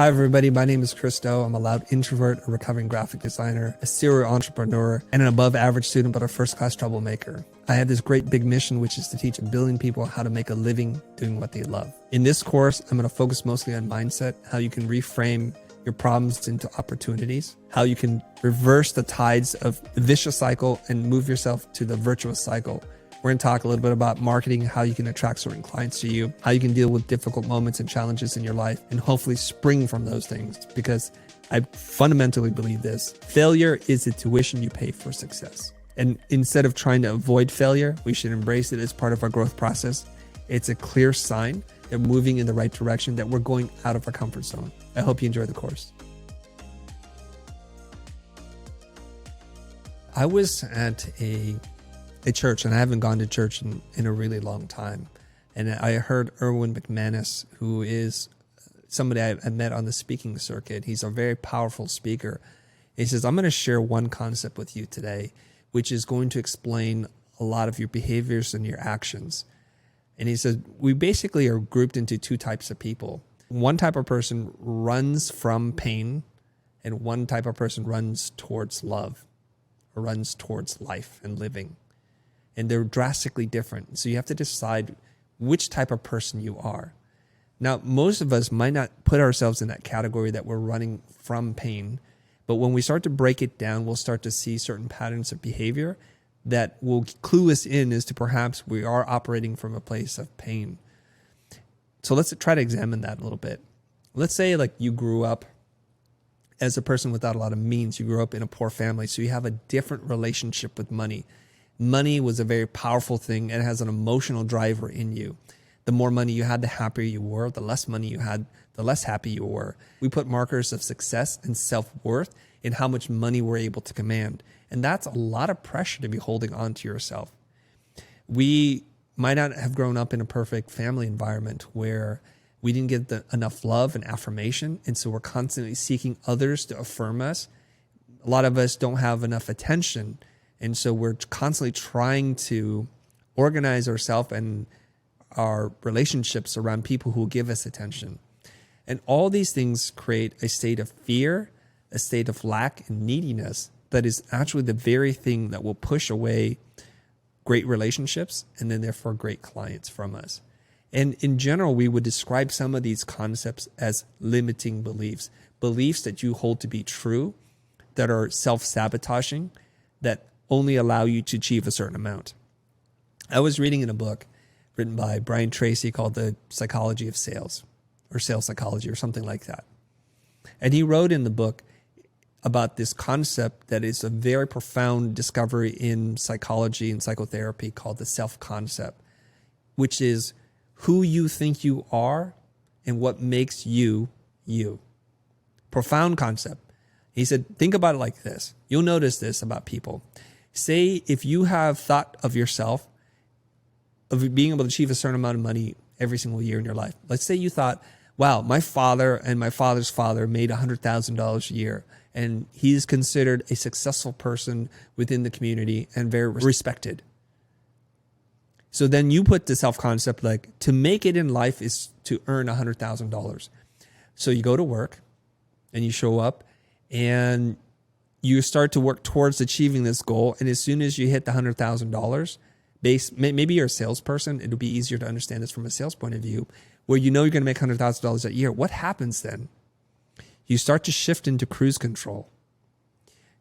Hi everybody, my name is Christo. I'm a loud introvert, a recovering graphic designer, a serial entrepreneur, and an above average student but a first class troublemaker. I have this great big mission, which is to teach 1 billion people how to make a living doing what they love. In this course, I'm going to focus mostly on mindset, how you can reframe your problems into opportunities, how you can reverse the tides of the vicious cycle and move yourself to the virtuous cycle. We're going to talk a little bit about marketing, how you can attract certain clients to you, how you can deal with difficult moments and challenges in your life, and hopefully spring from those things, because I fundamentally believe this. Failure is the tuition you pay for success. And instead of trying to avoid failure, we should embrace it as part of our growth process. It's a clear sign that we're moving in the right direction, that we're going out of our comfort zone. I hope you enjoy the course. I was at a church, and I haven't gone to church in a really long time. And I heard Erwin McManus, who is somebody I met on the speaking circuit. He's a very powerful speaker. He says, I'm going to share one concept with you today, which is going to explain a lot of your behaviors and your actions. And he says, we basically are grouped into 2 types of people. One type of person runs from pain, and one type of person runs towards love, or runs towards life and living. And they're drastically different. So you have to decide which type of person you are. Now, most of us might not put ourselves in that category that we're running from pain, but when we start to break it down, we'll start to see certain patterns of behavior that will clue us in as to perhaps we are operating from a place of pain. So let's try to examine that a little bit. Let's say like you grew up as a person without a lot of means. You grew up in a poor family, so you have a different relationship with money. Money was a very powerful thing, and it has an emotional driver in you. The more money you had, the happier you were. The less money you had, the less happy you were. We put markers of success and self-worth in how much money we're able to command. And that's a lot of pressure to be holding on to yourself. We might not have grown up in a perfect family environment where we didn't get enough love and affirmation, and so we're constantly seeking others to affirm us. A lot of us don't have enough attention, and so we're constantly trying to organize ourselves and our relationships around people who will give us attention. And all these things create a state of fear, a state of lack and neediness that is actually the very thing that will push away great relationships and then therefore great clients from us. And in general, we would describe some of these concepts as limiting beliefs, beliefs that you hold to be true, that are self-sabotaging, that only allow you to achieve a certain amount. I was reading in a book written by Brian Tracy called The Psychology of Sales, or Sales Psychology, or something like that. And he wrote in the book about this concept that is a very profound discovery in psychology and psychotherapy called the self-concept, which is who you think you are and what makes you, you. Profound concept. He said, think about it like this. You'll notice this about people. Say if you have thought of yourself of being able to achieve a certain amount of money every single year in your life. Let's say you thought, wow, my father and my father's father made $100,000 a year, and he's considered a successful person within the community and very respected. So then you put the self-concept like, to make it in life is to earn $100,000. So you go to work and you show up and you start to work towards achieving this goal. And as soon as you hit the $100,000 base, maybe you're a salesperson. It'll be easier to understand this from a sales point of view, where you know you're going to make $100,000 a year. What happens then? You start to shift into cruise control.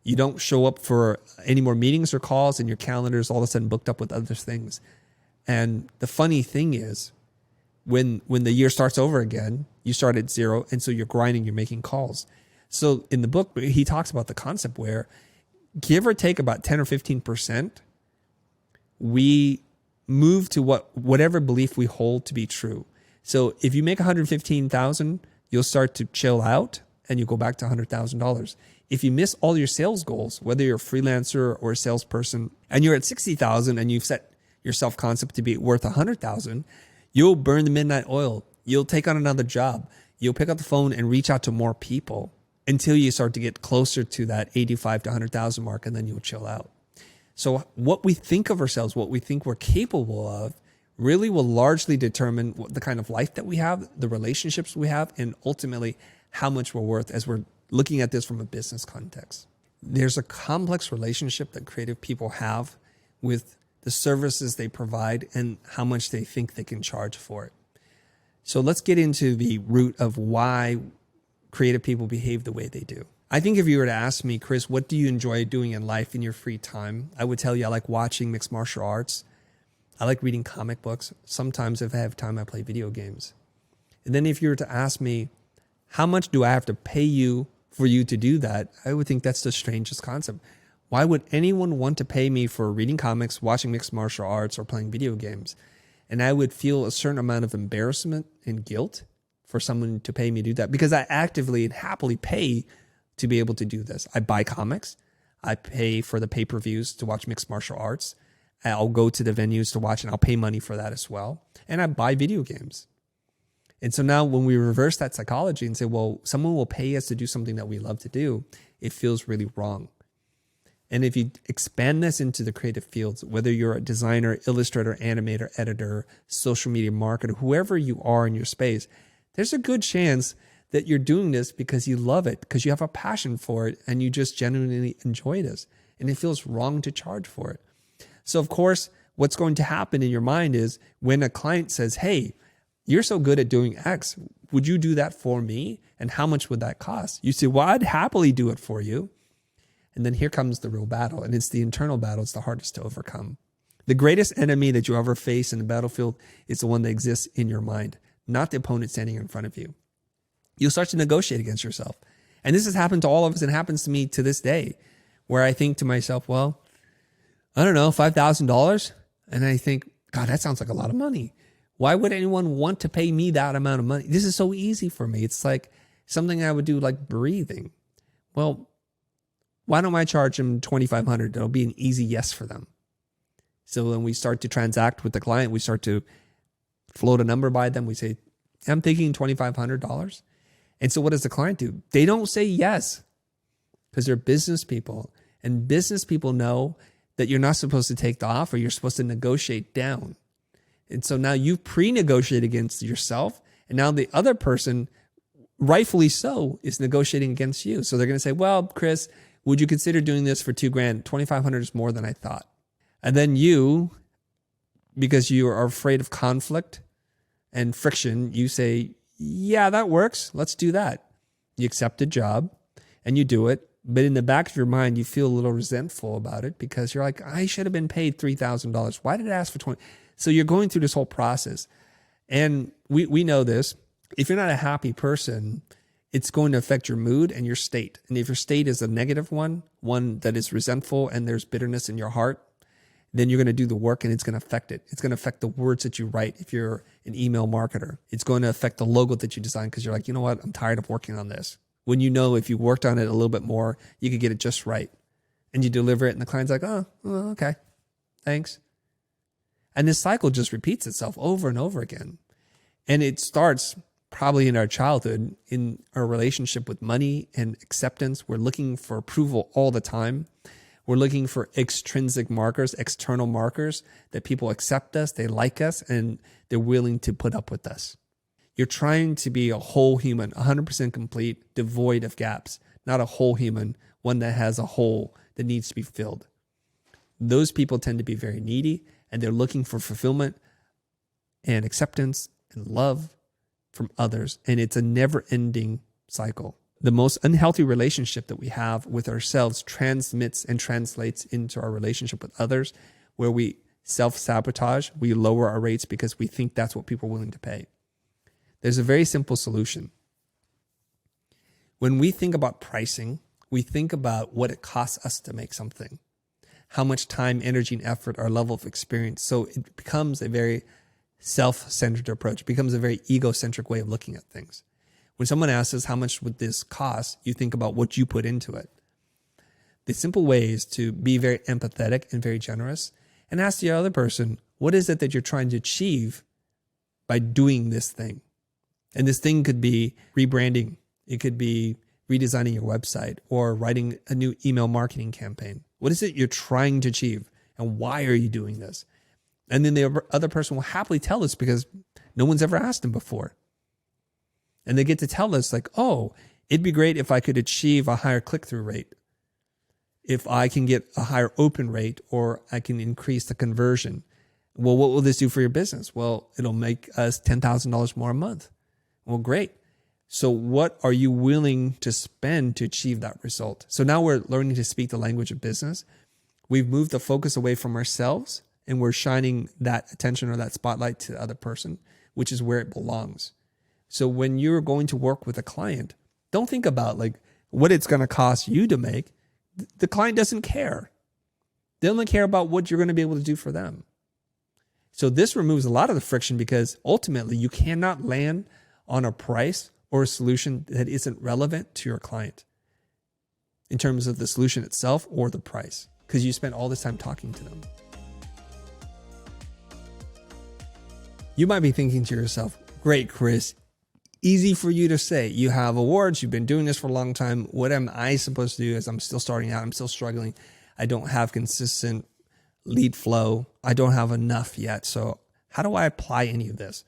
You don't show up for any more meetings or calls, and your calendar is all of a sudden booked up with other things. And the funny thing is, when the year starts over again, you start at zero, and so you're grinding, you're making calls. So in the book, he talks about the concept where, give or take about 10 or 15%, we move to whatever belief we hold to be true. So if you make $115,000, you'll start to chill out and you go back to $100,000. If you miss all your sales goals, whether you're a freelancer or a salesperson, and you're at $60,000 and you've set your self-concept to be worth $100,000, you'll burn the midnight oil. You'll take on another job. You'll pick up the phone and reach out to more people until you start to get closer to that 85 to 100,000 mark, and then you'll chill out. So what we think of ourselves, what we think we're capable of, really will largely determine what the kind of life that we have, the relationships we have, and ultimately how much we're worth as we're looking at this from a business context. There's a complex relationship that creative people have with the services they provide and how much they think they can charge for it. So let's get into the root of why creative people behave the way they do. I think if you were to ask me, Chris, what do you enjoy doing in life in your free time? I would tell you I like watching mixed martial arts. I like reading comic books. Sometimes if I have time, I play video games. And then if you were to ask me, how much do I have to pay you for you to do that? I would think that's the strangest concept. Why would anyone want to pay me for reading comics, watching mixed martial arts, or playing video games? And I would feel a certain amount of embarrassment and guilt for someone to pay me to do that, because I actively and happily pay to be able to do this. I buy comics. I pay for the pay-per-views to watch mixed martial arts. I'll go to the venues to watch, and I'll pay money for that as well. And I buy video games. And so now when we reverse that psychology and say, well, someone will pay us to do something that we love to do, it feels really wrong. And if you expand this into the creative fields, whether you're a designer, illustrator, animator, editor, social media marketer, whoever you are in your space, there's a good chance that you're doing this because you love it, because you have a passion for it, and you just genuinely enjoy this. And it feels wrong to charge for it. So of course, what's going to happen in your mind is when a client says, hey, you're so good at doing X, would you do that for me? And how much would that cost? You say, well, I'd happily do it for you. And then here comes the real battle. And it's the internal battle. It's the hardest to overcome. The greatest enemy that you ever face in the battlefield is the one that exists in your mind, not the opponent standing in front of you. You'll start to negotiate against yourself. And this has happened to all of us and happens to me to this day, where I think to myself, well, I don't know, $5,000. And I think, God, that sounds like a lot of money. Why would anyone want to pay me that amount of money? This is so easy for me. It's like something I would do like breathing. Well, why don't I charge them $2,500? It'll be an easy yes for them. So when we start to transact with the client, we start to float a number by them. We say, I'm thinking $2,500. And so what does the client do? They don't say yes because they're business people. And business people know that you're not supposed to take the offer. You're supposed to negotiate down. And so now you've pre-negotiated against yourself. And now the other person, rightfully so, is negotiating against you. So they're going to say, well, Chris, would you consider doing this for $2,000? $2,500 is more than I thought. And then you, because you are afraid of conflict and friction, you say, yeah, that works. Let's do that. You accept the job and you do it. But in the back of your mind, you feel a little resentful about it because you're like, I should have been paid $3,000. Why did I ask for $20,000? So you're going through this whole process. And we know this. If you're not a happy person, it's going to affect your mood and your state. And if your state is a negative one that is resentful and there's bitterness in your heart, then you're going to do the work and it's going to affect it. It's going to affect the words that you write if you're an email marketer. It's going to affect the logo that you design because you're like, you know what? I'm tired of working on this. When you know if you worked on it a little bit more, you could get it just right. And you deliver it and the client's like, oh okay, thanks. And this cycle just repeats itself over and over again. And it starts probably in our childhood, in our relationship with money and acceptance. We're looking for approval all the time. We're looking for extrinsic markers, external markers that people accept us, they like us, and they're willing to put up with us. You're trying to be a whole human, 100% complete, devoid of gaps, not a whole human, one that has a hole that needs to be filled. Those people tend to be very needy, and they're looking for fulfillment and acceptance and love from others. And it's a never-ending cycle. The most unhealthy relationship that we have with ourselves transmits and translates into our relationship with others, where we self-sabotage, we lower our rates because we think that's what people are willing to pay. There's a very simple solution. When we think about pricing, we think about what it costs us to make something, how much time, energy, and effort, our level of experience. So it becomes a very self-centered approach. It becomes a very egocentric way of looking at things. When someone asks us, how much would this cost? You think about what you put into it. The simple way is to be very empathetic and very generous and ask the other person, what is it that you're trying to achieve by doing this thing? And this thing could be rebranding. It could be redesigning your website or writing a new email marketing campaign. What is it you're trying to achieve? And why are you doing this? And then the other person will happily tell us because no one's ever asked them before. And they get to tell us like, oh, It'd be great if I could achieve a higher click-through rate, if I can get a higher open rate, or I can increase the conversion. Well, what will this do for your business? Well, it'll make us $10,000 more a month. Well, great. So what are you willing to spend to achieve that result? So now we're learning to speak the language of business. We've moved the focus away from ourselves, and we're shining that attention or that spotlight to the other person, which is where it belongs. So when you're going to work with a client, don't think about like what it's going to cost you to make. The client doesn't care. They only care about what you're going to be able to do for them. So this removes a lot of the friction, because ultimately you cannot land on a price or a solution that isn't relevant to your client in terms of the solution itself or the price, because you spent all this time talking to them. You might be thinking to yourself, great, Chris, easy for you to say. You have awards. You've been doing this for a long time. What am I supposed to do as I'm still starting out? I'm still struggling. I don't have consistent lead flow. I don't have enough yet. So how do I apply any of this?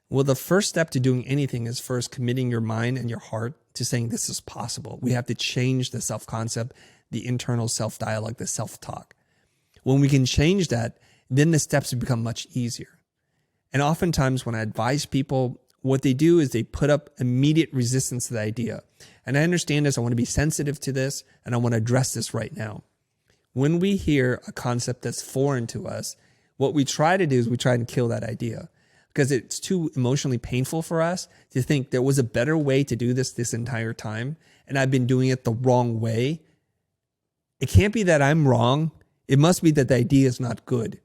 Well, the first step to doing anything is first committing your mind and your heart to saying this is possible. We have to change the self-concept, the internal self-dialogue, the self-talk. When we can change that, then the steps become much easier. And oftentimes when I advise people, what they do is they put up immediate resistance to the idea. And I understand this. I want to be sensitive to this, and I want to address this right now. When we hear a concept that's foreign to us, what we try to do is we try to kill that idea, because it's too emotionally painful for us to think there was a better way to do this entire time, and I've been doing it the wrong way. It can't be that I'm wrong. It must be that the idea is not good.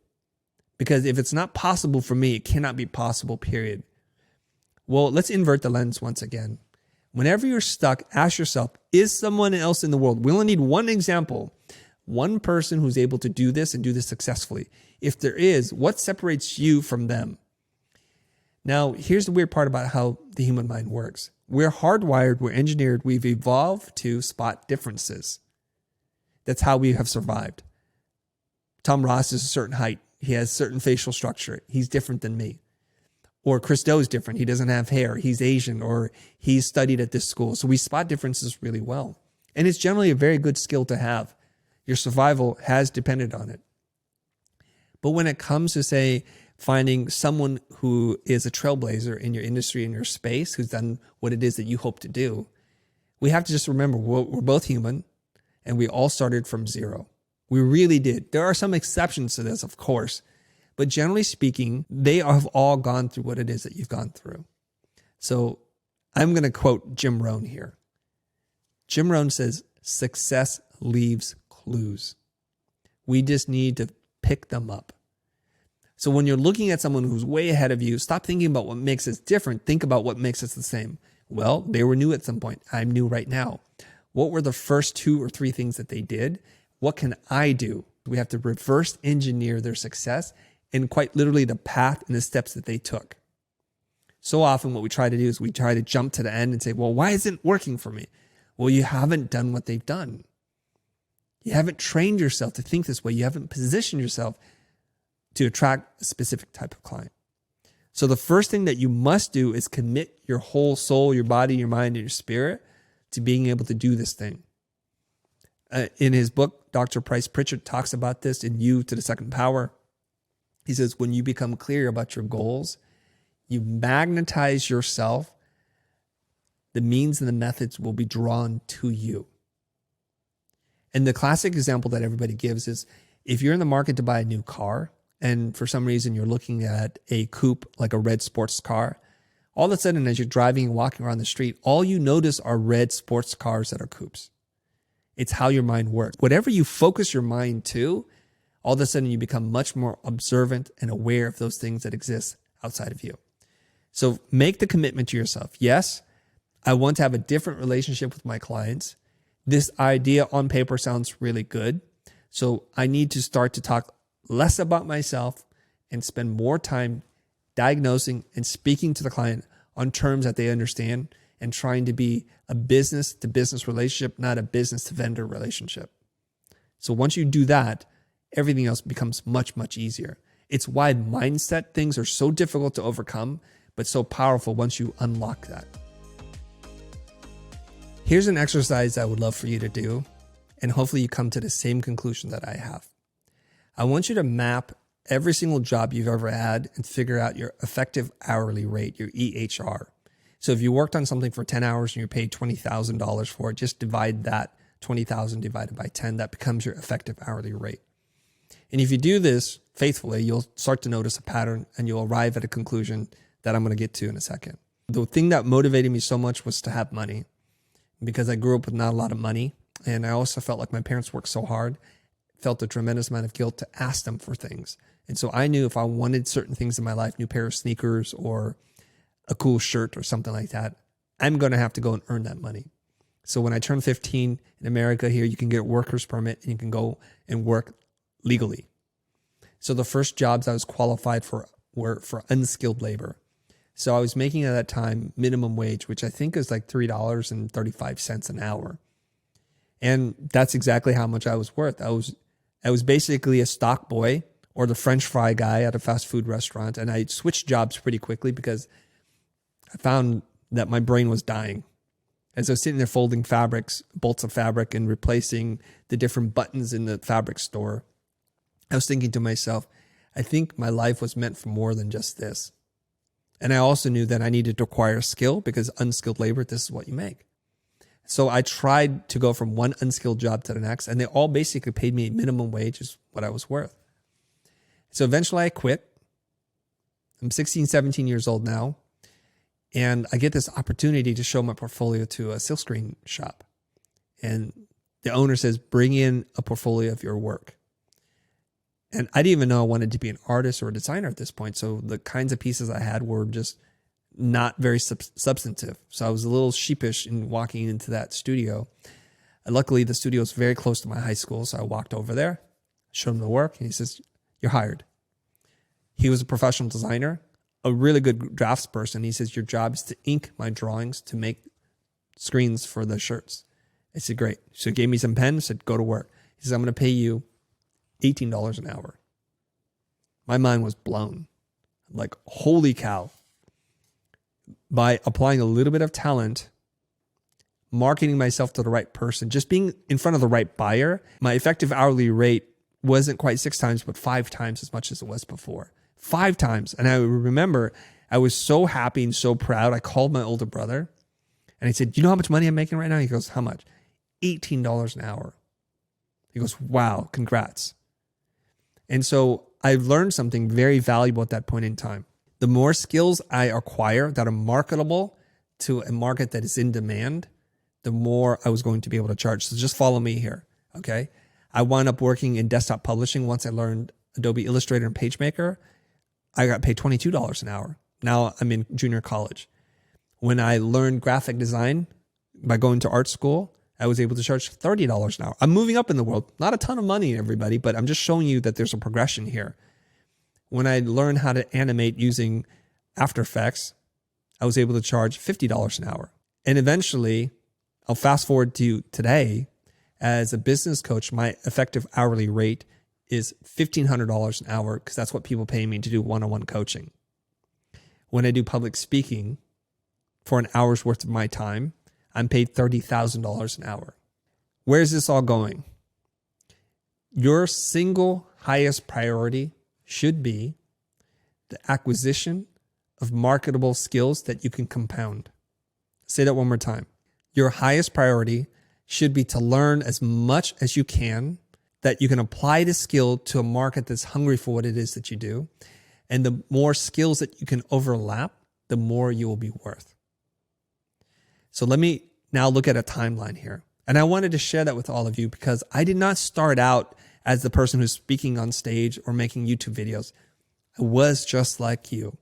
Because if it's not possible for me, it cannot be possible, period. Well, let's invert the lens once again. Whenever you're stuck, ask yourself, is someone else in the world? We only need one example, one person who's able to do this and do this successfully. If there is, what separates you from them? Now, here's the weird part about how the human mind works. We're hardwired, we're engineered, we've evolved to spot differences. That's how we have survived. Tom Ross is a certain height. He has certain facial structure. He's different than me. Or Chris Do is different. He doesn't have hair. He's Asian, or he's studied at this school. So we spot differences really well. And it's generally a very good skill to have. Your survival has depended on it. But when it comes to, say, finding someone who is a trailblazer in your industry, in your space, who's done what it is that you hope to do, we have to just remember we're both human, and we all started from zero. We really did. There are some exceptions to this, of course. But generally speaking, they have all gone through what it is that you've gone through. So I'm going to quote Jim Rohn here. Jim Rohn says, success leaves clues. We just need to pick them up. So when you're looking at someone who's way ahead of you, stop thinking about what makes us different. Think about what makes us the same. Well, they were new at some point. I'm new right now. What were the first 2 or 3 things that they did? What can I do? We have to reverse engineer their success and quite literally the path and the steps that they took. So often what we try to do is we try to jump to the end and say, well, why isn't it working for me? Well, you haven't done what they've done. You haven't trained yourself to think this way. You haven't positioned yourself to attract a specific type of client. So the first thing that you must do is commit your whole soul, your body, your mind, and your spirit to being able to do this thing. In his book, Dr. Price Pritchett talks about this in You to the Second Power. He says, when you become clear about your goals, you magnetize yourself, the means and the methods will be drawn to you. And the classic example that everybody gives is if you're in the market to buy a new car, and for some reason you're looking at a coupe, like a red sports car, all of a sudden as you're driving and walking around the street, all you notice are red sports cars that are coupes. It's how your mind works. Whatever you focus your mind to, all of a sudden you become much more observant and aware of those things that exist outside of you. So make the commitment to yourself. Yes, I want to have a different relationship with my clients. This idea on paper sounds really good. So I need to start to talk less about myself and spend more time diagnosing and speaking to the client on terms that they understand and trying to be a business to business relationship, not a business to vendor relationship. So once you do that, everything else becomes much, much easier. It's why mindset things are so difficult to overcome, but so powerful once you unlock that. Here's an exercise I would love for you to do, and hopefully you come to the same conclusion that I have. I want you to map every single job you've ever had and figure out your effective hourly rate, your EHR. So if you worked on something for 10 hours and you're paid $20,000 for it, just divide that 20,000 divided by 10. That becomes your effective hourly rate. And if you do this faithfully, you'll start to notice a pattern and you'll arrive at a conclusion that I'm going to get to in a second. The thing that motivated me so much was to have money, because I grew up with not a lot of money. And I also felt like my parents worked so hard, felt a tremendous amount of guilt to ask them for things. And so I knew if I wanted certain things in my life, new pair of sneakers or a cool shirt or something like that, I'm going to have to go and earn that money. So when I turned 15 in America here, you can get a worker's permit and you can go and work legally. So the first jobs I was qualified for were for unskilled labor. So I was making at that time minimum wage, which I think is like $3.35 an hour. And that's exactly how much I was worth. I was basically a stock boy or the French fry guy at a fast food restaurant. And I switched jobs pretty quickly because I found that my brain was dying. As I was sitting there folding fabrics, bolts of fabric, and replacing the different buttons in the fabric store, I was thinking to myself, I think my life was meant for more than just this. And I also knew that I needed to acquire skill, because unskilled labor, this is what you make. So I tried to go from one unskilled job to the next, and they all basically paid me minimum wage, is what I was worth. So eventually I quit. I'm 16, 17 years old now, and I get this opportunity to show my portfolio to a silkscreen shop. And the owner says, bring in a portfolio of your work. And I didn't even know I wanted to be an artist or a designer at this point. So the kinds of pieces I had were just not very substantive. So I was a little sheepish in walking into that studio. And luckily, the studio is very close to my high school. So I walked over there, showed him the work, and he says, you're hired. He was a professional designer, a really good draftsperson. He says, your job is to ink my drawings to make screens for the shirts. I said, great. So he gave me some pens, said, go to work. He says, I'm going to pay you $18 an hour. My mind was blown. Like, holy cow. By applying a little bit of talent, marketing myself to the right person, just being in front of the right buyer, my effective hourly rate wasn't quite 6 times, but 5 times as much as it was before. 5 times. And I remember I was so happy and so proud. I called my older brother and I said, you know how much money I'm making right now? He goes, how much? $18 an hour. He goes, wow, congrats. And so I learned something very valuable at that point in time. The more skills I acquire that are marketable to a market that is in demand, the more I was going to be able to charge. So just follow me here, okay? I wound up working in desktop publishing once I learned Adobe Illustrator and PageMaker. I got paid $22 an hour. Now I'm in junior college. When I learned graphic design by going to art school, I was able to charge $30 an hour. I'm moving up in the world. Not a ton of money, everybody, but I'm just showing you that there's a progression here. When I learned how to animate using After Effects, I was able to charge $50 an hour. And eventually, I'll fast forward to today, as a business coach, my effective hourly rate is $1,500 an hour, because that's what people pay me to do one-on-one coaching. When I do public speaking for an hour's worth of my time, I'm paid $30,000 an hour. Where is this all going? Your single highest priority should be the acquisition of marketable skills that you can compound. Say that one more time. Your highest priority should be to learn as much as you can that you can apply the skill to a market that's hungry for what it is that you do. And the more skills that you can overlap, the more you will be worth. So let me now look at a timeline here. And I wanted to share that with all of you because I did not start out as the person who's speaking on stage or making YouTube videos. I was just like you,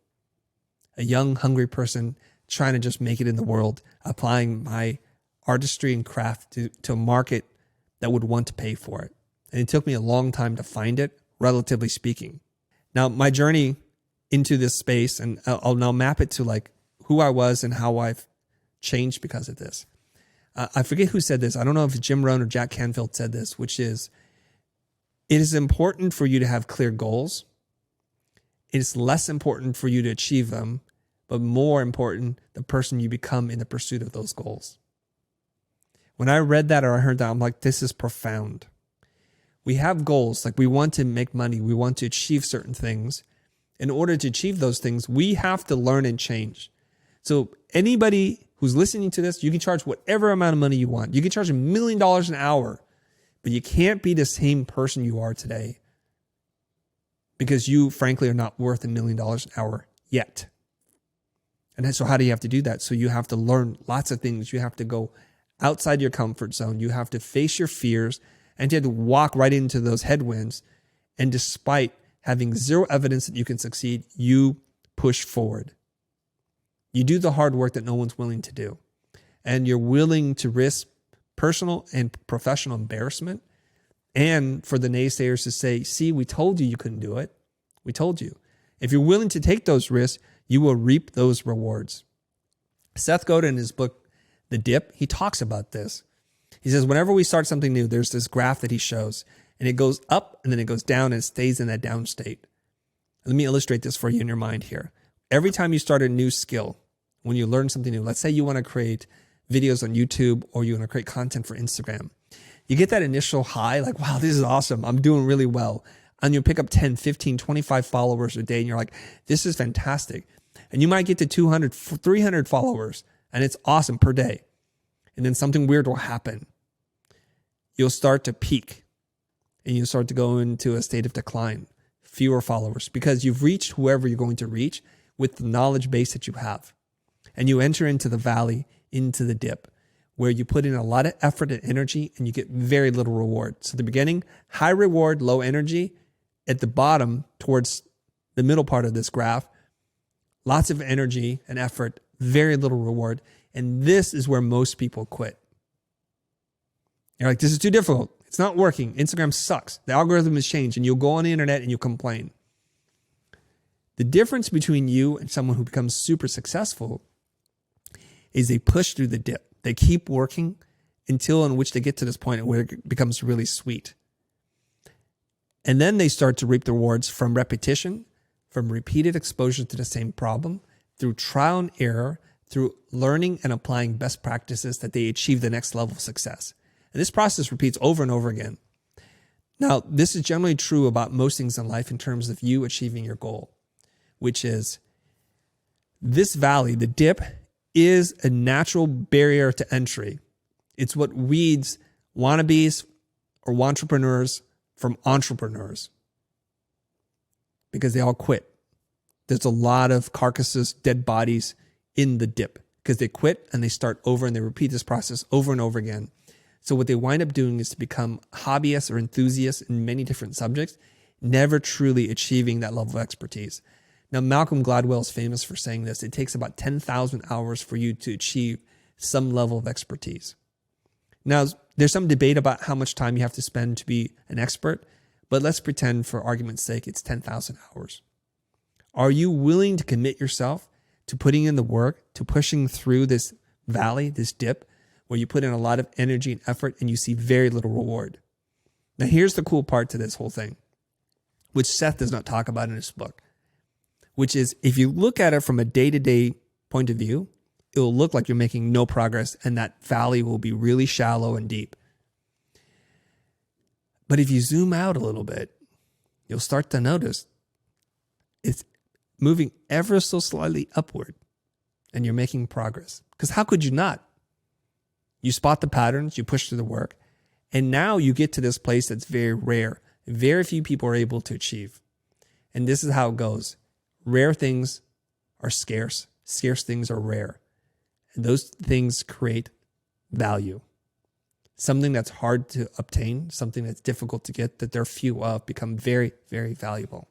a young, hungry person trying to just make it in the world, applying my artistry and craft to a market that would want to pay for it. And it took me a long time to find it, relatively speaking. Now, my journey into this space, and I'll now map it to like who I was and how I've changed because of this. I forget who said this. I don't know if Jim Rohn or Jack Canfield said this, which is, it is important for you to have clear goals. It is less important for you to achieve them, but more important, the person you become in the pursuit of those goals. When I read that or I heard that, I'm like, this is profound. We have goals, like we want to make money, we want to achieve certain things. In order to achieve those things, we have to learn and change. So anybody who's listening to this, you can charge whatever amount of money you want. You can charge $1 million an hour, but you can't be the same person you are today because you, frankly, are not worth $1 million an hour yet. And so how do you have to do that? So you have to learn lots of things. You have to go outside your comfort zone. You have to face your fears and you have to walk right into those headwinds. And despite having zero evidence that you can succeed, you push forward. You do the hard work that no one's willing to do. And you're willing to risk personal and professional embarrassment. And for the naysayers to say, see, we told you couldn't do it. We told you. If you're willing to take those risks, you will reap those rewards. Seth Godin, in his book, The Dip, he talks about this. He says, whenever we start something new, there's this graph that he shows, and it goes up and then it goes down and it stays in that down state. Let me illustrate this for you in your mind here. Every time you start a new skill, when you learn something new, let's say you want to create videos on YouTube or you want to create content for Instagram, you get that initial high, like, wow, this is awesome. I'm doing really well. And you pick up 10, 15, 25 followers a day and you're like, this is fantastic. And you might get to 200, 300 followers and it's awesome per day. And then something weird will happen. You'll start to peak and you'll start to go into a state of decline, fewer followers, because you've reached whoever you're going to reach with the knowledge base that you have. And you enter into the valley, into the dip, where you put in a lot of effort and energy and you get very little reward. So at the beginning, high reward, low energy. At the bottom, towards the middle part of this graph, lots of energy and effort, very little reward. And this is where most people quit. You're like, this is too difficult. It's not working. Instagram sucks. The algorithm has changed. And you'll go on the internet and you complain. The difference between you and someone who becomes super successful is they push through the dip. They keep working until in which they get to this point where it becomes really sweet. And then they start to reap the rewards from repetition, from repeated exposure to the same problem, through trial and error, through learning and applying best practices that they achieve the next level of success. And this process repeats over and over again. Now, this is generally true about most things in life in terms of you achieving your goal, which is this valley, the dip, is a natural barrier to entry. It's what weeds wannabes or entrepreneurs from entrepreneurs because they all quit. There's a lot of carcasses, dead bodies in the dip because they quit and they start over and they repeat this process over and over again. So what they wind up doing is to become hobbyists or enthusiasts in many different subjects, never truly achieving that level of expertise. Now, Malcolm Gladwell is famous for saying this. It takes about 10,000 hours for you to achieve some level of expertise. Now, there's some debate about how much time you have to spend to be an expert, but let's pretend for argument's sake it's 10,000 hours. Are you willing to commit yourself to putting in the work, to pushing through this valley, this dip, where you put in a lot of energy and effort and you see very little reward? Now, here's the cool part to this whole thing, which Seth does not talk about in his book, which is if you look at it from a day-to-day point of view, it will look like you're making no progress and that valley will be really shallow and deep. But if you zoom out a little bit, you'll start to notice it's moving ever so slightly upward and you're making progress. Because how could you not? You spot the patterns, you push through the work, and now you get to this place that's very rare. Very few people are able to achieve. And this is how it goes. Rare things are scarce. Scarce things are rare. And those things create value. Something that's hard to obtain, something that's difficult to get, that there are few of, become very, very valuable.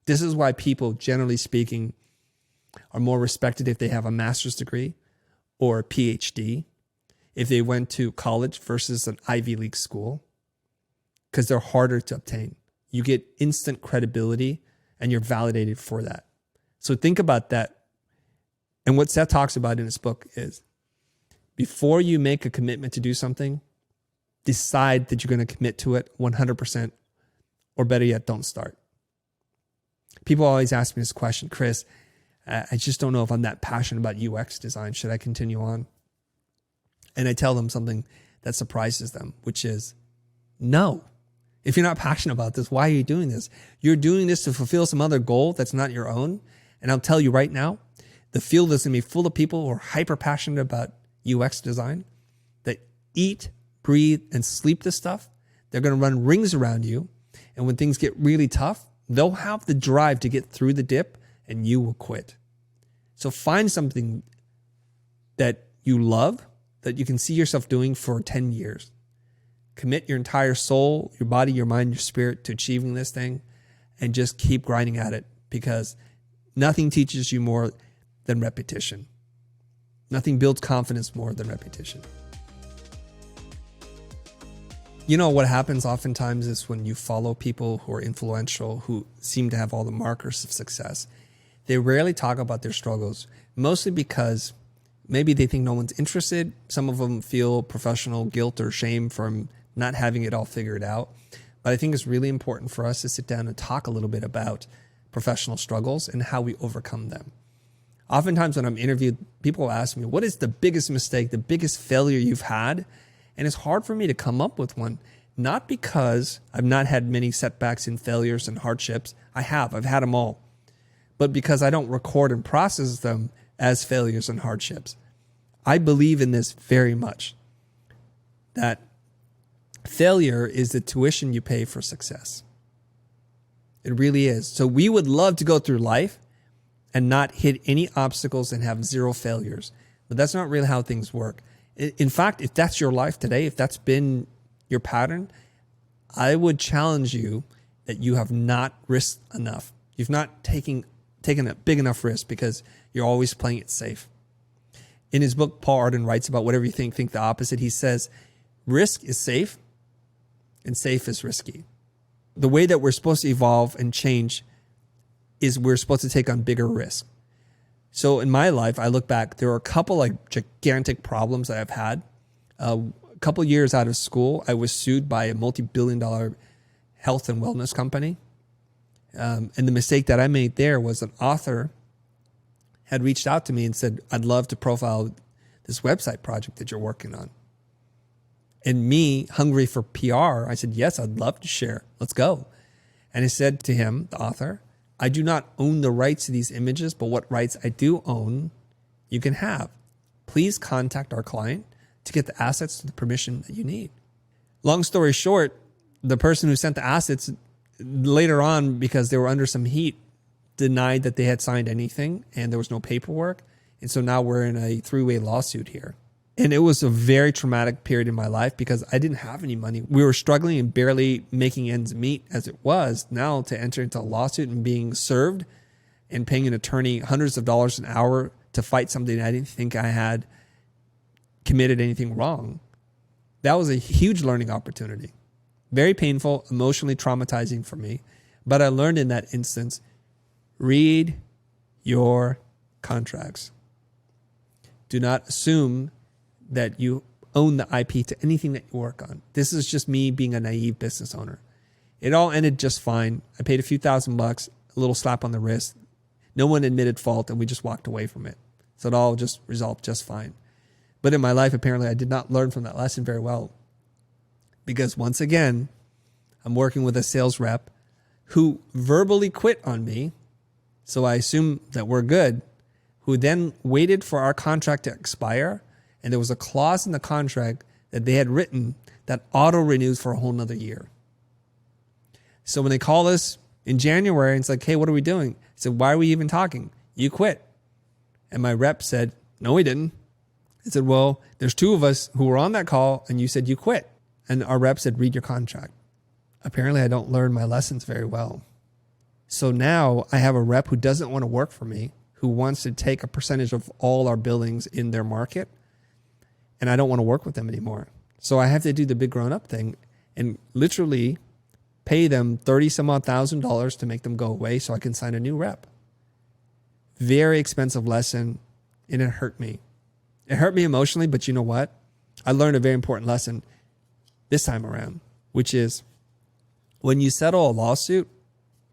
This is why people, generally speaking, are more respected if they have a master's degree or a PhD, if they went to college versus an Ivy League school, because they're harder to obtain. You get instant credibility and you're validated for that. So think about that. And what Seth talks about in his book is before you make a commitment to do something, decide that you're going to commit to it 100%, or better yet, don't start. People always ask me this question, Chris, I just don't know if I'm that passionate about UX design. Should I continue on? And I tell them something that surprises them, which is no. If you're not passionate about this, why are you doing this? You're doing this to fulfill some other goal that's not your own. And I'll tell you right now, the field is going to be full of people who are hyper passionate about UX design that eat, breathe, and sleep this stuff. They're going to run rings around you. And when things get really tough, they'll have the drive to get through the dip and you will quit. So find something that you love, that you can see yourself doing for 10 years. Commit your entire soul, your body, your mind, your spirit to achieving this thing and just keep grinding at it, because nothing teaches you more than repetition. Nothing builds confidence more than repetition. You know, what happens oftentimes is when you follow people who are influential, who seem to have all the markers of success, they rarely talk about their struggles, mostly because maybe they think no one's interested. Some of them feel professional guilt or shame from not having it all figured out. But I think it's really important for us to sit down and talk a little bit about professional struggles and how we overcome them. Oftentimes when I'm interviewed, people ask me, what is the biggest mistake, the biggest failure you've had? And it's hard for me to come up with one, not because I've not had many setbacks and failures and hardships. I've had them all, but because I don't record and process them as failures and hardships. I believe in this very much, that failure is the tuition you pay for success. It really is. So we would love to go through life and not hit any obstacles and have zero failures, but that's not really how things work. In fact, if that's your life today, if that's been your pattern, I would challenge you that you have not risked enough. You've not taken a big enough risk because you're always playing it safe. In his book, Paul Arden writes about whatever you think the opposite. He says, risk is safe and safe is risky. The way that we're supposed to evolve and change is we're supposed to take on bigger risks. So in my life, I look back, there are a couple like gigantic problems that I've had. A couple years out of school, I was sued by a multi-billion-dollar health and wellness company. And the mistake that I made there was an author had reached out to me and said, I'd love to profile this website project that you're working on. And me, hungry for PR, I said, yes, I'd love to share. Let's go. And I said to him, the author, I do not own the rights to these images, but what rights I do own, you can have. Please contact our client to get the assets to the permission that you need. Long story short, the person who sent the assets later on, because they were under some heat, denied that they had signed anything and there was no paperwork. And so now we're in a three-way lawsuit here. And it was a very traumatic period in my life because I didn't have any money. We were struggling and barely making ends meet as it was. Now to enter into a lawsuit and being served and paying an attorney hundreds of dollars an hour to fight something I didn't think I had committed anything wrong. That was a huge learning opportunity. Very painful, emotionally traumatizing for me. But I learned in that instance, read your contracts. Do not assume that you own the IP to anything that you work on. This is just me being a naive business owner. It all ended just fine. I paid a few $1,000, a little slap on the wrist. No one admitted fault and we just walked away from it. So it all just resolved just fine. But in my life, apparently I did not learn from that lesson very well. Because once again, I'm working with a sales rep who verbally quit on me. So I assume that we're good, who then waited for our contract to expire. And there was a clause in the contract that they had written that auto-renews for a whole nother year. So when they called us in January, and it's like, hey, what are we doing? I said, why are we even talking? You quit. And my rep said, no, we didn't. I said, well, there's two of us who were on that call, and you said you quit. And our rep said, read your contract. Apparently, I don't learn my lessons very well. So now I have a rep who doesn't want to work for me, who wants to take a percentage of all our billings in their market. And I don't want to work with them anymore. So I have to do the big grown-up thing and literally pay them $30,000 to make them go away so I can sign a new rep. Very expensive lesson, and it hurt me. It hurt me emotionally, but you know what? I learned a very important lesson this time around, which is when you settle a lawsuit,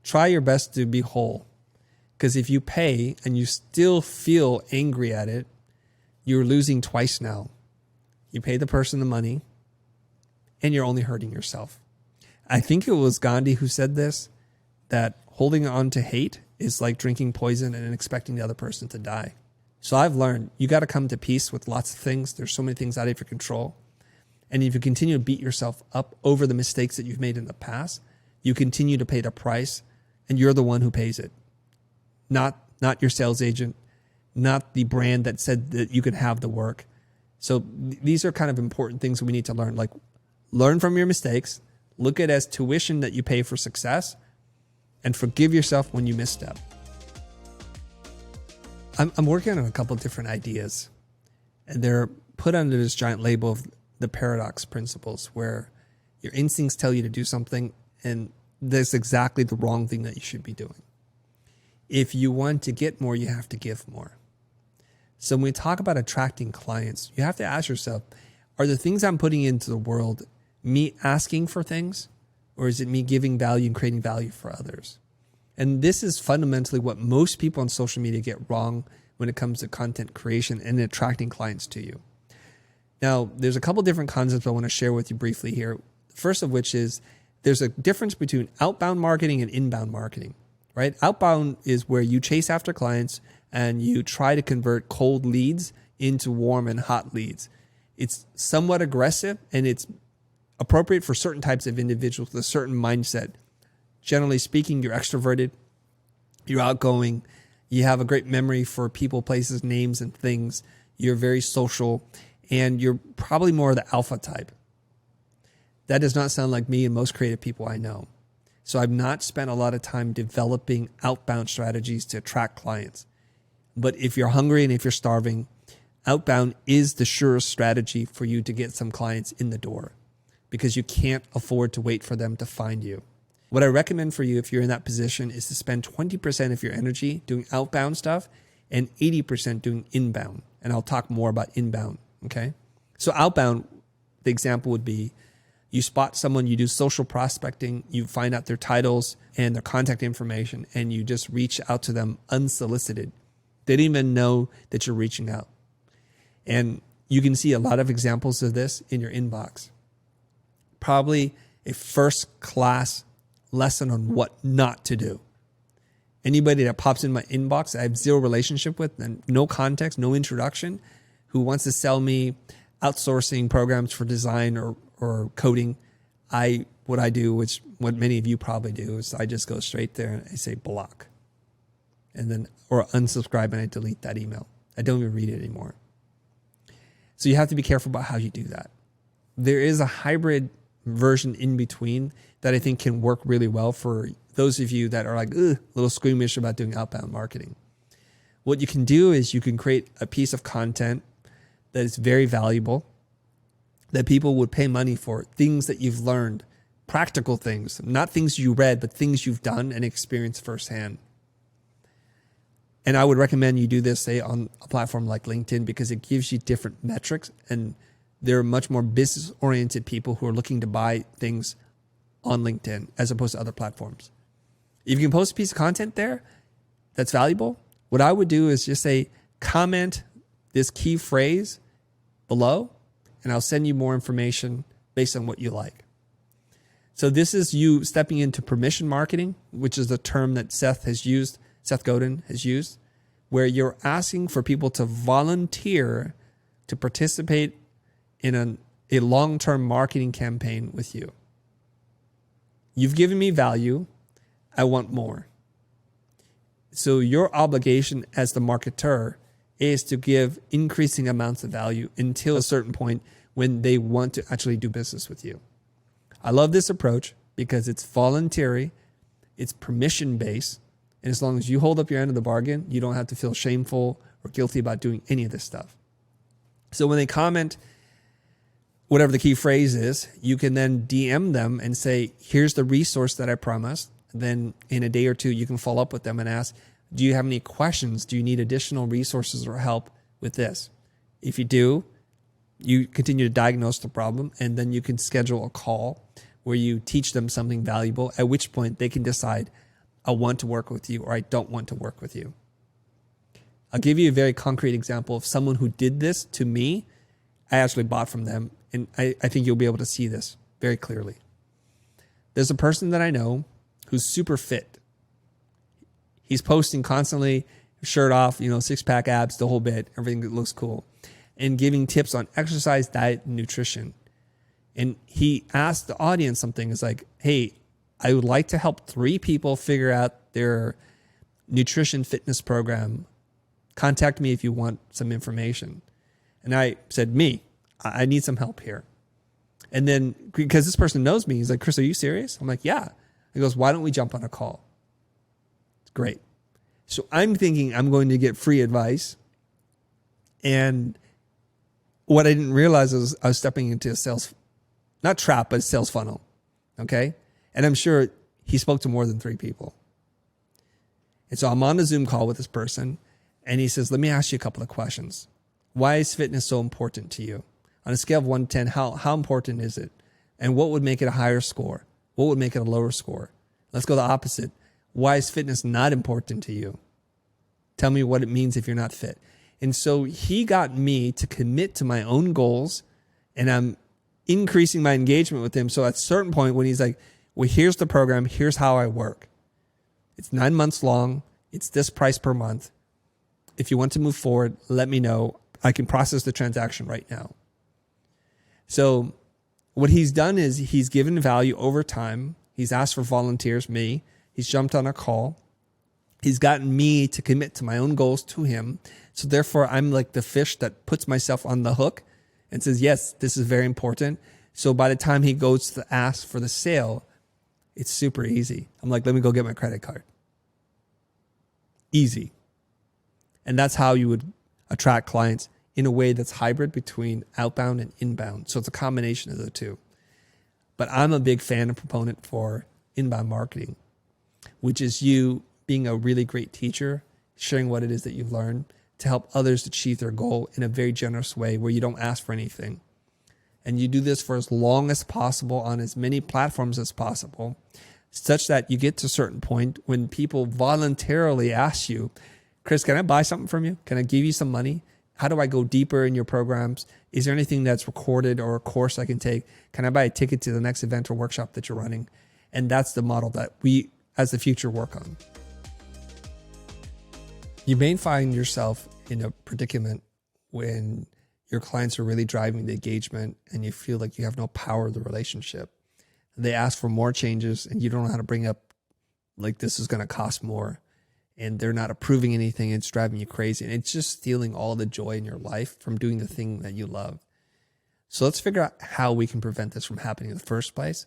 try your best to be whole. Because if you pay and you still feel angry at it, you're losing twice now. You pay the person the money, and you're only hurting yourself. I think it was Gandhi who said this, that holding on to hate is like drinking poison and expecting the other person to die. So I've learned you got to come to peace with lots of things. There's so many things out of your control. And if you continue to beat yourself up over the mistakes that you've made in the past, you continue to pay the price, and you're the one who pays it. Not your sales agent, not the brand that said that you could have the work. So these are kind of important things that we need to learn. Like, learn from your mistakes, look at it as tuition that you pay for success, and forgive yourself when you misstep. I'm working on a couple of different ideas, and they're put under this giant label of the paradox principles, where your instincts tell you to do something, and that's exactly the wrong thing that you should be doing. If you want to get more, you have to give more. So when we talk about attracting clients, you have to ask yourself, are the things I'm putting into the world me asking for things, or is it me giving value and creating value for others? And this is fundamentally what most people on social media get wrong when it comes to content creation and attracting clients to you. Now, there's a couple different concepts I want to share with you briefly here. First of which is there's a difference between outbound marketing and inbound marketing, right? Outbound is where you chase after clients and you try to convert cold leads into warm and hot leads. It's somewhat aggressive, and it's appropriate for certain types of individuals with a certain mindset. Generally speaking, you're extroverted, you're outgoing, you have a great memory for people, places, names, and things. You're very social, and you're probably more of the alpha type. That does not sound like me and most creative people I know. So I've not spent a lot of time developing outbound strategies to attract clients. But if you're hungry and if you're starving, outbound is the surest strategy for you to get some clients in the door, because you can't afford to wait for them to find you. What I recommend for you if you're in that position is to spend 20% of your energy doing outbound stuff and 80% doing inbound. And I'll talk more about inbound, okay? So outbound, the example would be you spot someone, you do social prospecting, you find out their titles and their contact information, and you just reach out to them unsolicited. They didn't even know that you're reaching out. And you can see a lot of examples of this in your inbox. Probably a first-class lesson on what not to do. Anybody that pops in my inbox that I have zero relationship with and no context, no introduction, who wants to sell me outsourcing programs for design or coding, what I do, which what many of you probably do, is I just go straight there and I say block. And then, or unsubscribe, and I delete that email. I don't even read it anymore. So you have to be careful about how you do that. There is a hybrid version in between that I think can work really well for those of you that are like, a little squeamish about doing outbound marketing. What you can do is you can create a piece of content that is very valuable, that people would pay money for, things that you've learned, practical things, not things you read, but things you've done and experienced firsthand. And I would recommend you do this, say, on a platform like LinkedIn, because it gives you different metrics, and there are much more business-oriented people who are looking to buy things on LinkedIn as opposed to other platforms. If you can post a piece of content there that's valuable, what I would do is just say, comment this key phrase below, and I'll send you more information based on what you like. So this is you stepping into permission marketing, which is the term that Seth Godin has used, where you're asking for people to volunteer to participate in a long-term marketing campaign with you. You've given me value. I want more. So your obligation as the marketer is to give increasing amounts of value until a certain point when they want to actually do business with you. I love this approach because it's voluntary, it's permission-based, and as long as you hold up your end of the bargain, you don't have to feel shameful or guilty about doing any of this stuff. So when they comment whatever the key phrase is, you can then DM them and say, here's the resource that I promised. Then in a day or two, you can follow up with them and ask, do you have any questions? Do you need additional resources or help with this? If you do, you continue to diagnose the problem, and then you can schedule a call where you teach them something valuable, at which point they can decide, I want to work with you or I don't want to work with you. I'll give you a very concrete example of someone who did this to me. I actually bought from them, and I think you'll be able to see this. very clearly. There's a person that I know who's super fit. He's posting constantly, shirt off, 6-pack abs, the whole bit, everything that looks cool, and giving tips on exercise, diet, and nutrition. And he asked the audience something. It's like, hey, I would like to help 3 people figure out their nutrition fitness program. Contact me if you want some information. And I said, I need some help here. And then, because this person knows me, he's like, Chris, are you serious? I'm like, yeah. He goes, why don't we jump on a call? It's great. So I'm thinking I'm going to get free advice. And what I didn't realize was I was stepping into a sales, not trap, but a sales funnel. Okay. And I'm sure he spoke to more than 3 people. And so I'm on a Zoom call with this person, and he says, let me ask you a couple of questions. Why is fitness so important to you? On a scale of 1 to 10, how important is it? And what would make it a higher score? What would make it a lower score? Let's go the opposite. Why is fitness not important to you? Tell me what it means if you're not fit. And so he got me to commit to my own goals, and I'm increasing my engagement with him. So at a certain point when he's like, well, here's the program, here's how I work. It's 9 months long. It's this price per month. If you want to move forward, let me know. I can process the transaction right now. So what he's done is he's given value over time. He's asked for volunteers, me. He's jumped on a call. He's gotten me to commit to my own goals to him. So therefore, I'm like the fish that puts myself on the hook and says, yes, this is very important. So by the time he goes to ask for the sale, it's super easy. I'm like, let me go get my credit card. Easy. And that's how you would attract clients in a way that's hybrid between outbound and inbound. So it's a combination of the two. But I'm a big fan and proponent for inbound marketing, which is you being a really great teacher, sharing what it is that you've learned to help others achieve their goal in a very generous way where you don't ask for anything. And you do this for as long as possible on as many platforms as possible, such that you get to a certain point when people voluntarily ask you, Chris, can I buy something from you? Can I give you some money? How do I go deeper in your programs? Is there anything that's recorded or a course I can take? Can I buy a ticket to the next event or workshop that you're running? And that's the model that we, as the Futur, work on. You may find yourself in a predicament when your clients are really driving the engagement and you feel like you have no power of the relationship. They ask for more changes and you don't know how to bring up, like, this is going to cost more. And they're not approving anything. It's driving you crazy. And it's just stealing all the joy in your life from doing the thing that you love. So let's figure out how we can prevent this from happening in the first place.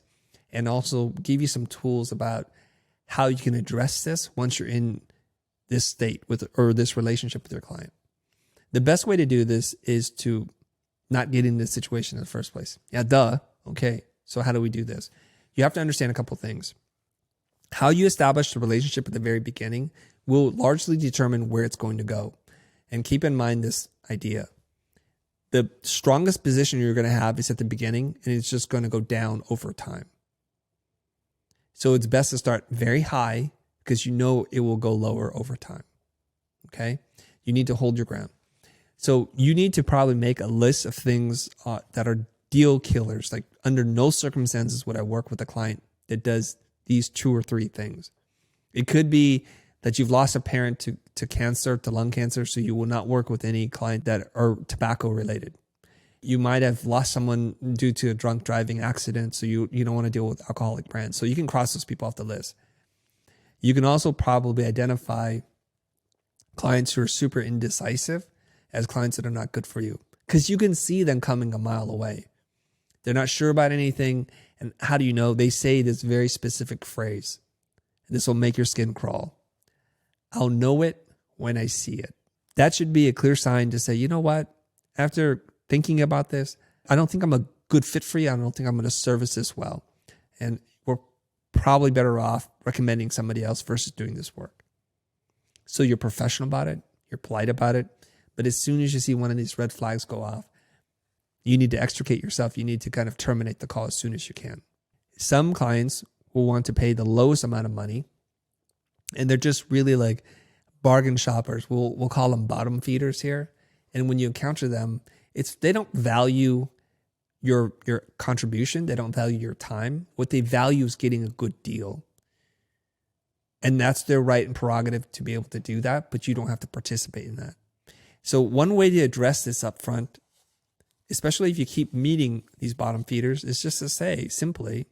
And also give you some tools about how you can address this once you're in this state with, or this relationship with your client. The best way to do this is to not get in this situation in the first place. Yeah, duh. Okay. So how do we do this? You have to understand a couple of things. How you establish the relationship at the very beginning will largely determine where it's going to go. And keep in mind this idea. The strongest position you're going to have is at the beginning, and it's just going to go down over time. So it's best to start very high because you know it will go lower over time. Okay? You need to hold your ground. So you need to probably make a list of things that are deal killers. Like, under no circumstances would I work with a client that does these 2 or 3 things. It could be that you've lost a parent to cancer, to lung cancer, so you will not work with any client that are tobacco related. You might have lost someone due to a drunk driving accident, so you don't want to deal with alcoholic brands. So you can cross those people off the list. You can also probably identify clients who are super indecisive as clients that are not good for you, because you can see them coming a mile away. They're not sure about anything. And how do you know? They say this very specific phrase. This will make your skin crawl. I'll know it when I see it. That should be a clear sign to say, you know what? After thinking about this, I don't think I'm a good fit for you. I don't think I'm going to service this well. And we're probably better off recommending somebody else versus doing this work. So you're professional about it. You're polite about it. But as soon as you see one of these red flags go off, you need to extricate yourself. You need to kind of terminate the call as soon as you can. Some clients will want to pay the lowest amount of money, and they're just really like bargain shoppers. We'll call them bottom feeders here. And when you encounter them, they don't value your contribution. They don't value your time. What they value is getting a good deal. And that's their right and prerogative to be able to do that, but you don't have to participate in that. So one way to address this up front, especially if you keep meeting these bottom feeders, is just to say simply,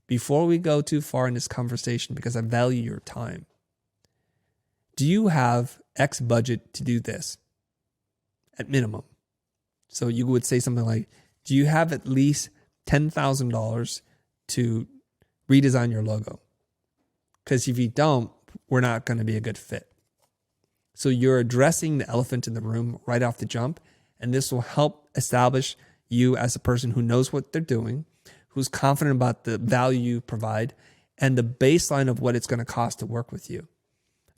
before we go too far in this conversation, because I value your time, do you have X budget to do this at minimum? So you would say something like, do you have at least $10,000 to redesign your logo? Because if you don't, we're not going to be a good fit. So you're addressing the elephant in the room right off the jump, and this will help establish you as a person who knows what they're doing, who's confident about the value you provide, and the baseline of what it's going to cost to work with you.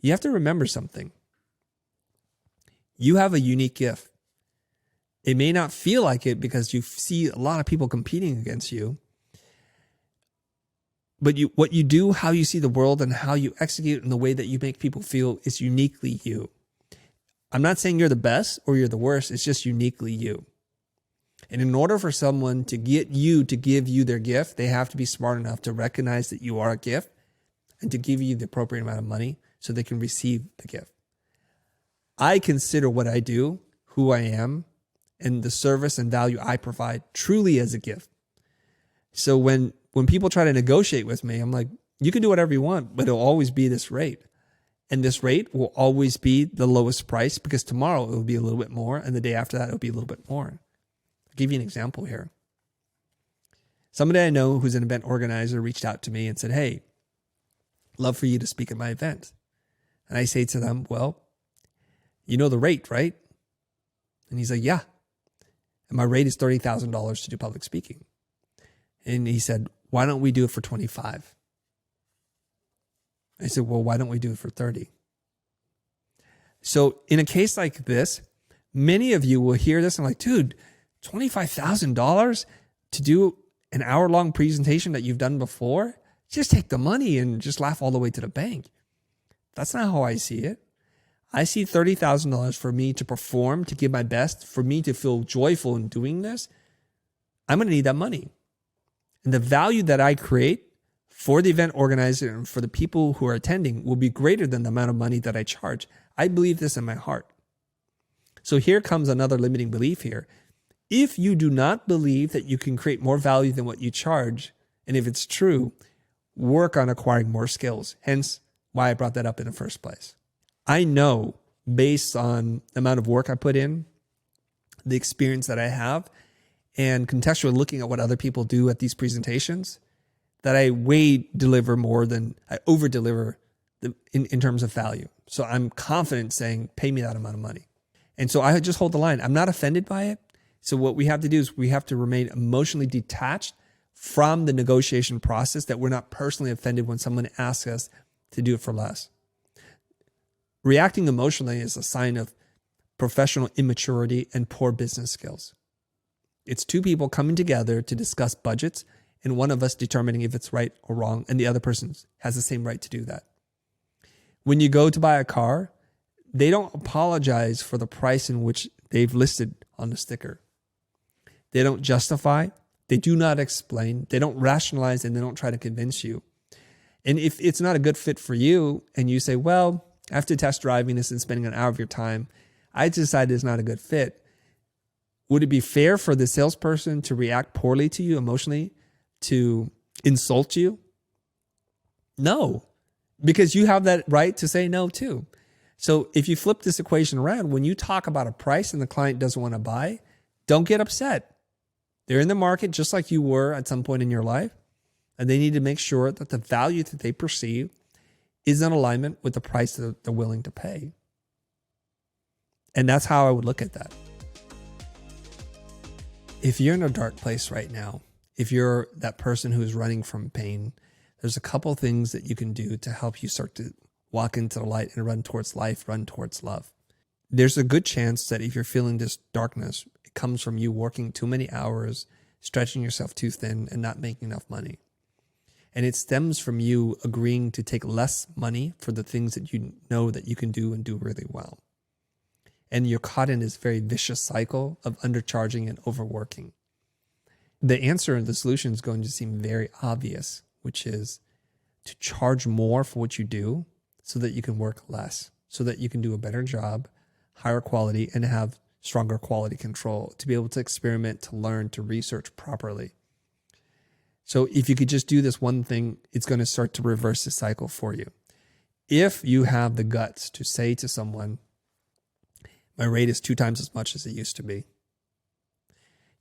You have to remember something. You have a unique gift. It may not feel like it because you see a lot of people competing against you, but what you do, how you see the world, and how you execute in the way that you make people feel is uniquely you. I'm not saying you're the best or you're the worst. It's just uniquely you. And in order for someone to get you to give you their gift, they have to be smart enough to recognize that you are a gift and to give you the appropriate amount of money so they can receive the gift. I consider what I do, who I am, and the service and value I provide truly as a gift. So when people try to negotiate with me, I'm like, you can do whatever you want, but it'll always be this rate. And this rate will always be the lowest price because tomorrow it will be a little bit more, and the day after that, it'll be a little bit more. I'll give you an example here. Somebody I know who's an event organizer reached out to me and said, hey, love for you to speak at my event. And I say to them, well, you know the rate, right? And he's like, yeah. And my rate is $30,000 to do public speaking. And he said, why don't we do it for 25? I said, well, why don't we do it for 30? So in a case like this, many of you will hear this and like, dude, $25,000 to do an hour-long presentation that you've done before? Just take the money and just laugh all the way to the bank. That's not how I see it. I see $30,000 for me to perform, to give my best, for me to feel joyful in doing this. I'm going to need that money. And the value that I create for the event organizer and for the people who are attending will be greater than the amount of money that I charge. I believe this in my heart. So here comes another limiting belief here. If you do not believe that you can create more value than what you charge, and if it's true, work on acquiring more skills. Hence why I brought that up in the first place. I know based on the amount of work I put in, the experience that I have, and contextually looking at what other people do at these presentations, that I over deliver in terms of value. So I'm confident saying, pay me that amount of money. And so I just hold the line. I'm not offended by it. So what we have to do is we have to remain emotionally detached from the negotiation process, that we're not personally offended when someone asks us to do it for less. Reacting emotionally is a sign of professional immaturity and poor business skills. It's two people coming together to discuss budgets and one of us determining if it's right or wrong, and the other person has the same right to do that. When you go to buy a car, they don't apologize for the price in which they've listed on the sticker. They don't justify, they do not explain, they don't rationalize, and they don't try to convince you. And if it's not a good fit for you and you say, well, after test driving this and spending an hour of your time, I decided it's not a good fit. Would it be fair for the salesperson to react poorly to you emotionally, to insult you? No, because you have that right to say no too. So if you flip this equation around, when you talk about a price and the client doesn't want to buy, don't get upset. They're in the market just like you were at some point in your life, and they need to make sure that the value that they perceive is in alignment with the price that they're willing to pay. And that's how I would look at that. If you're in a dark place right now, if you're that person who's running from pain, there's a couple things that you can do to help you start to walk into the light and run towards life, run towards love. There's a good chance that if you're feeling this darkness, it comes from you working too many hours, stretching yourself too thin, and not making enough money. And it stems from you agreeing to take less money for the things that you know that you can do and do really well. And you're caught in this very vicious cycle of undercharging and overworking. the answer and the solution is going to seem very obvious, which is to charge more for what you do so that you can work less, so that you can do a better job, higher quality, and have stronger quality control, to be able to experiment, to learn, to research properly. So if you could just do this one thing, it's going to start to reverse the cycle for you. If you have the guts to say to someone, my rate is 2 times as much as it used to be,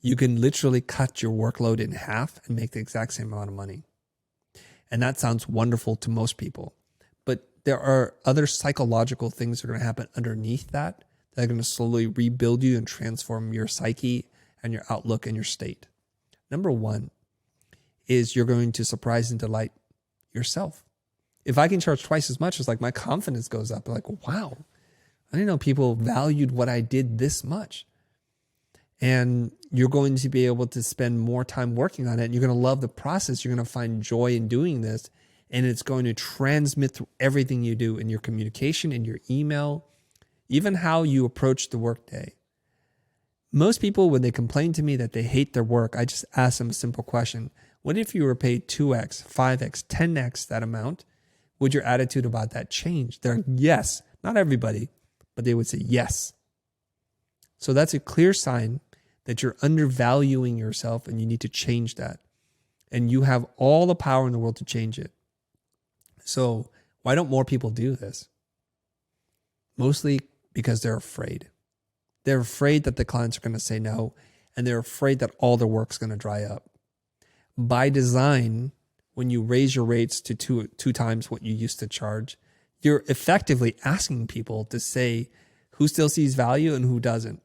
you can literally cut your workload in half and make the exact same amount of money. And that sounds wonderful to most people. But there are other psychological things that are going to happen underneath that are going to slowly rebuild you and transform your psyche and your outlook and your state. Number one is you're going to surprise and delight yourself. If I can charge twice as much, it's like my confidence goes up. Like, wow, I didn't know people valued what I did this much. And you're going to be able to spend more time working on it. And you're going to love the process. You're going to find joy in doing this. And it's going to transmit through everything you do in your communication, in your email, even how you approach the workday. Most people, when they complain to me that they hate their work, I just ask them a simple question. What if you were paid 2x, 5x, 10x that amount? Would your attitude about that change? They're yes. Not everybody, but they would say yes. So that's a clear sign that you're undervaluing yourself and you need to change that. And you have all the power in the world to change it. So why don't more people do this? Mostly because they're afraid. They're afraid that the clients are going to say no, and they're afraid that all their work's going to dry up. By design, when you raise your rates to two times what you used to charge, you're effectively asking people to say who still sees value and who doesn't.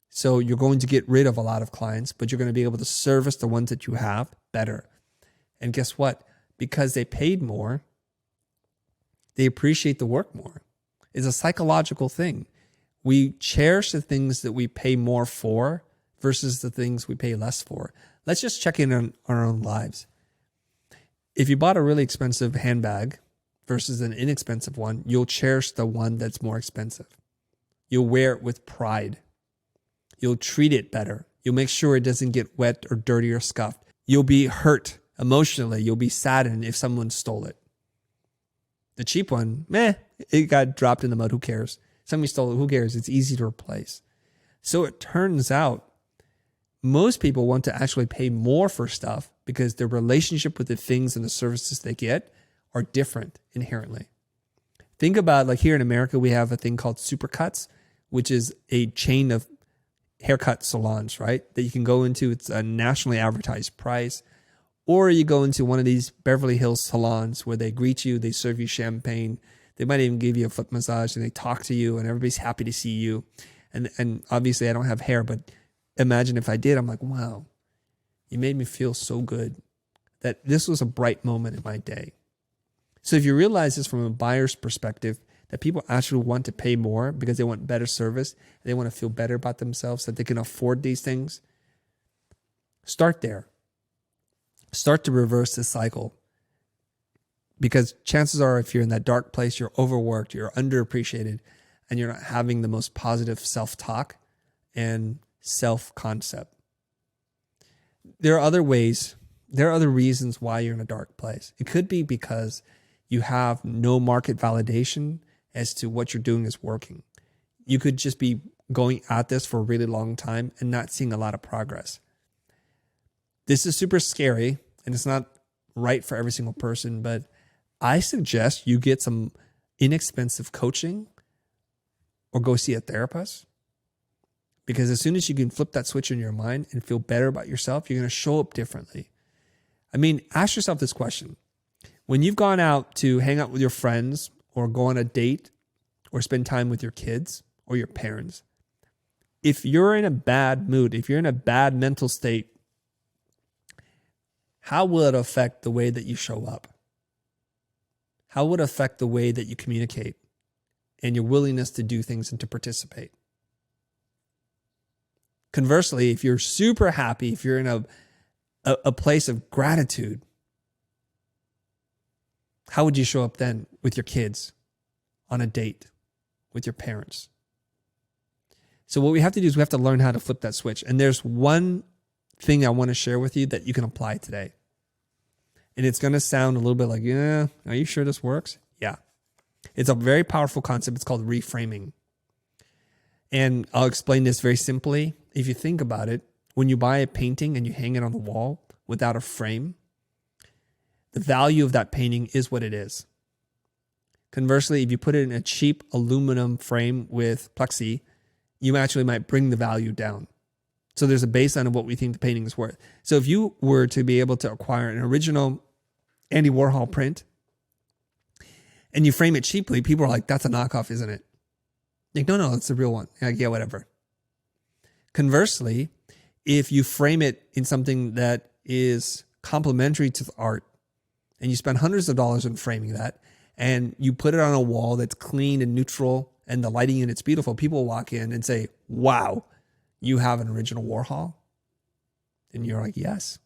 So you're going to get rid of a lot of clients, but you're going to be able to service the ones that you have better. And guess what? Because they paid more, they appreciate the work more. It's a psychological thing. We cherish the things that we pay more for versus the things we pay less for. Let's just check in on our own lives. If you bought a really expensive handbag versus an inexpensive one, you'll cherish the one that's more expensive. You'll wear it with pride. You'll treat it better. You'll make sure it doesn't get wet or dirty or scuffed. You'll be hurt emotionally. You'll be saddened if someone stole it. The cheap one, it got dropped in the mud. Who cares? Somebody stole it. Who cares? It's easy to replace. So it turns out most people want to actually pay more for stuff because their relationship with the things and the services they get are different inherently. Think about, like, here in America, we have a thing called Supercuts, which is a chain of haircut salons, right? That you can go into. It's a nationally advertised price. Or you go into one of these Beverly Hills salons where they greet you, they serve you champagne, they might even give you a foot massage, and they talk to you, and everybody's happy to see you. And obviously I don't have hair, but imagine if I did. I'm like, wow, you made me feel so good that this was a bright moment in my day. So if you realize this from a buyer's perspective, that people actually want to pay more because they want better service, they want to feel better about themselves, that they can afford these things, start there. Start to reverse this cycle. Because chances are, if you're in that dark place, you're overworked, you're underappreciated, and you're not having the most positive self-talk and self-concept. There are other ways, there are other reasons why you're in a dark place. It could be because you have no market validation as to what you're doing is working. You could just be going at this for a really long time and not seeing a lot of progress. This is super scary, and it's not right for every single person, but I suggest you get some inexpensive coaching or go see a therapist. Because as soon as you can flip that switch in your mind and feel better about yourself, you're going to show up differently. I mean, ask yourself this question. When you've gone out to hang out with your friends or go on a date or spend time with your kids or your parents, if you're in a bad mood, if you're in a bad mental state, how will it affect the way that you show up? How would it affect the way that you communicate and your willingness to do things and to participate? Conversely, if you're super happy, if you're in a place of gratitude, how would you show up then with your kids, on a date, with your parents? So what we have to do is we have to learn how to flip that switch. And there's one thing I want to share with you that you can apply today. And it's going to sound a little bit like, yeah, are you sure this works? Yeah. It's a very powerful concept. It's called reframing. And I'll explain this very simply. If you think about it, when you buy a painting and you hang it on the wall without a frame, the value of that painting is what it is. Conversely, if you put it in a cheap aluminum frame with plexi, you actually might bring the value down. So there's a baseline of what we think the painting is worth. So if you were to be able to acquire an original Andy Warhol print and you frame it cheaply, people are like, that's a knockoff, isn't it? Like, no, it's the real one. Like, yeah, whatever. Conversely, if you frame it in something that is complementary to the art and you spend hundreds of dollars in framing that and you put it on a wall that's clean and neutral and the lighting in it's beautiful, people will walk in and say, wow, you have an original Warhol? And you're like, yes.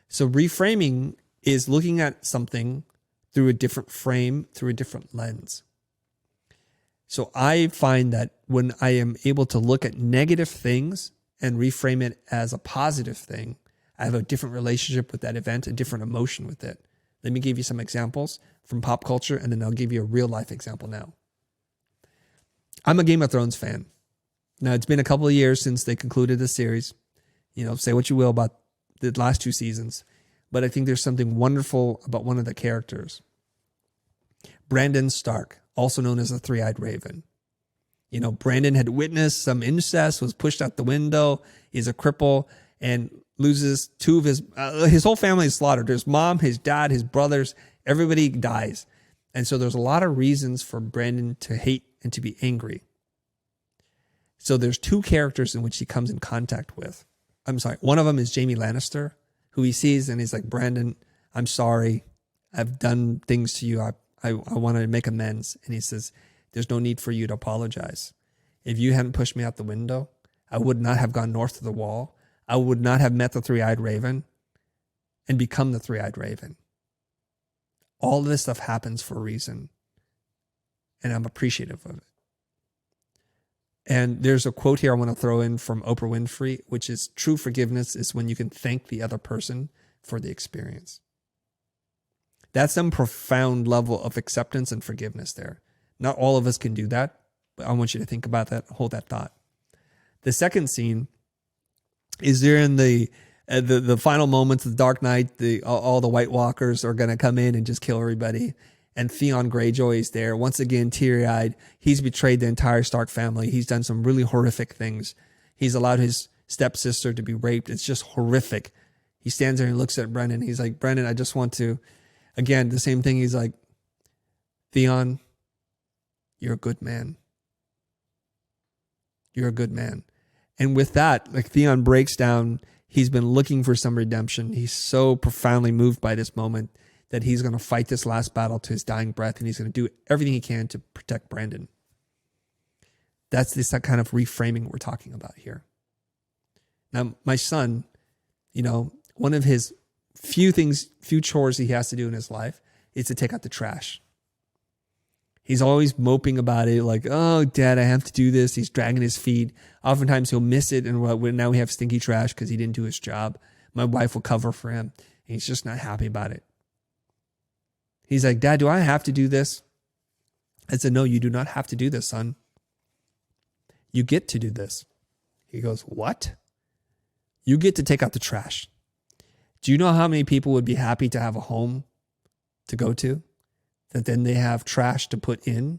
So reframing is looking at something through a different frame, through a different lens. So I find that when I am able to look at negative things and reframe it as a positive thing, I have a different relationship with that event, a different emotion with it. Let me give you some examples from pop culture, and then I'll give you a real life example now. I'm a Game of Thrones fan. Now, it's been a couple of years since they concluded the series. You know, say what you will about the last 2 seasons, but I think there's something wonderful about one of the characters. Brandon Stark, also known as the Three-Eyed Raven. You know, Brandon had witnessed some incest, was pushed out the window, is a cripple, and loses 2 of his whole family is slaughtered. His mom, his dad, his brothers, everybody dies. And so there's a lot of reasons for Brandon to hate and to be angry. So there's 2 characters in which he comes in contact with. I'm sorry. One of them is Jaime Lannister, who he sees and he's like, Brandon, I'm sorry. I've done things to you. I want to make amends. And he says, there's no need for you to apologize. If you hadn't pushed me out the window, I would not have gone north of the wall. I would not have met the Three-Eyed Raven and become the Three-Eyed Raven. All of this stuff happens for a reason. And I'm appreciative of it. And there's a quote here I want to throw in from Oprah Winfrey, which is, true forgiveness is when you can thank the other person for the experience. That's some profound level of acceptance and forgiveness there. Not all of us can do that, but I want you to think about that, hold that thought. The second scene is there in the final moments of the Dark Knight, all the White Walkers are going to come in and just kill everybody. And Theon Greyjoy is there, once again, teary-eyed. He's betrayed the entire Stark family. He's done some really horrific things. He's allowed his stepsister to be raped. It's just horrific. He stands there and looks at Brendan. He's like, Brendan, I just want to, again, the same thing. He's like, Theon, you're a good man. You're a good man. And with that, like, Theon breaks down. He's been looking for some redemption. He's so profoundly moved by this moment that he's going to fight this last battle to his dying breath, and he's going to do everything he can to protect Brandon. That's that kind of reframing we're talking about here. Now, my son, you know, one of his few chores he has to do in his life is to take out the trash. He's always moping about it, like, oh, Dad, I have to do this. He's dragging his feet. Oftentimes he'll miss it, and now we have stinky trash because he didn't do his job. My wife will cover for him, and he's just not happy about it. He's like, Dad, do I have to do this? I said, no, you do not have to do this, son. You get to do this. He goes, what? You get to take out the trash. Do you know how many people would be happy to have a home to go to? That then they have trash to put in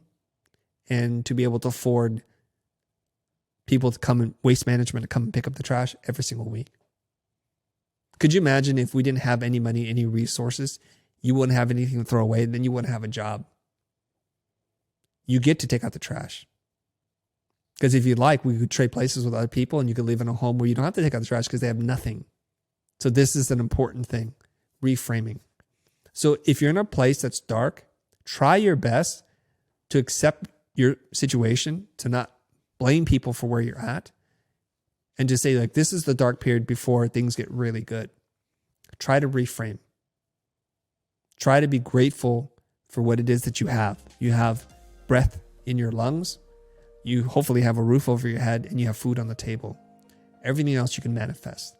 and to be able to afford people to come and waste management to come and pick up the trash every single week. Could you imagine if we didn't have any money, any resources, you wouldn't have anything to throw away, then you wouldn't have a job. You get to take out the trash. Because if you'd like, we could trade places with other people and you could live in a home where you don't have to take out the trash because they have nothing. So this is an important thing, reframing. So if you're in a place that's dark, try your best to accept your situation, to not blame people for where you're at, and to say, like, this is the dark period before things get really good. Try to reframe. Try to be grateful for what it is that you have. You have breath in your lungs. You hopefully have a roof over your head and you have food on the table. Everything else you can manifest.